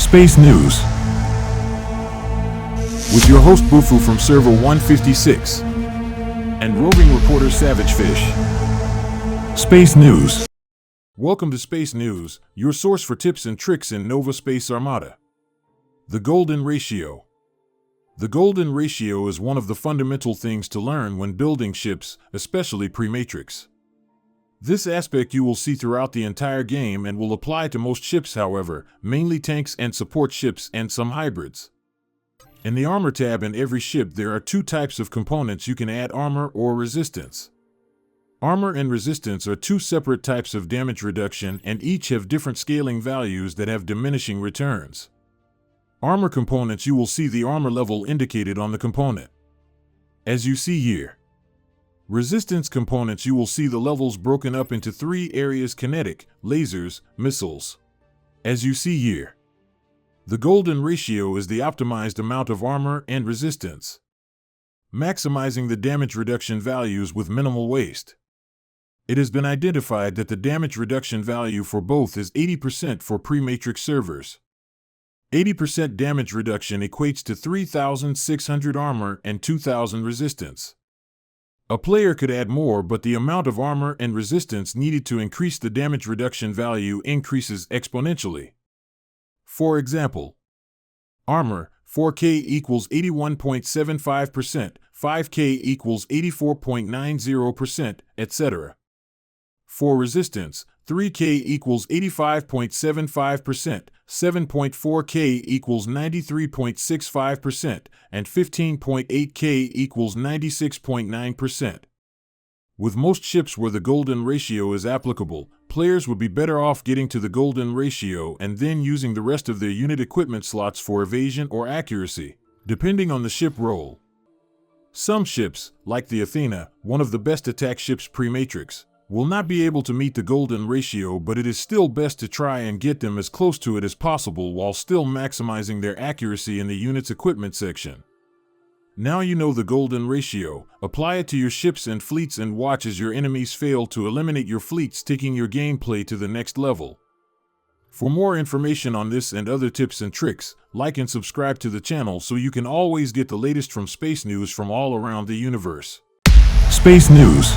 Space News with your host Bufu from Server 156 and roving reporter Savage Fish. Space News. Welcome to Space News, your source for tips and tricks in Nova Space Armada. The Golden Ratio. The Golden Ratio is one of the fundamental things to learn when building ships, especially pre-matrix. This aspect you will see throughout the entire game and will apply to most ships, however, mainly tanks and support ships and some hybrids. In the Armor tab in every ship there are two types of components you can add: armor or resistance. Armor and resistance are two separate types of damage reduction and each have different scaling values that have diminishing returns. Armor components, you will see the armor level indicated on the component, as you see here. Resistance components, you will see the levels broken up into three areas: kinetic, lasers, missiles, as you see here. The Golden Ratio is the optimized amount of armor and resistance, maximizing the damage reduction values with minimal waste. It has been identified that the damage reduction value for both is 80% for pre-matrix servers. 80% damage reduction equates to 3,600 armor and 2,000 resistance. A player could add more, but the amount of armor and resistance needed to increase the damage reduction value increases exponentially. For example, armor 4K equals 81.75%, 5K equals 84.90%, etc. For resistance, 3K equals 85.75%, 7.4K equals 93.65%, and 15.8K equals 96.9%. With most ships where the Golden Ratio is applicable, players would be better off getting to the Golden Ratio and then using the rest of their unit equipment slots for evasion or accuracy, depending on the ship role. Some ships, like the Athena, one of the best attack ships pre-matrix, will not be able to meet the Golden Ratio, but it is still best to try and get them as close to it as possible while still maximizing their accuracy in the unit's equipment section. Now you know the Golden Ratio. Apply it to your ships and fleets and watch as your enemies fail to eliminate your fleets, taking your gameplay to the next level. For more information on this and other tips and tricks, like and subscribe to the channel so you can always get the latest from space news from all around the universe. Space News.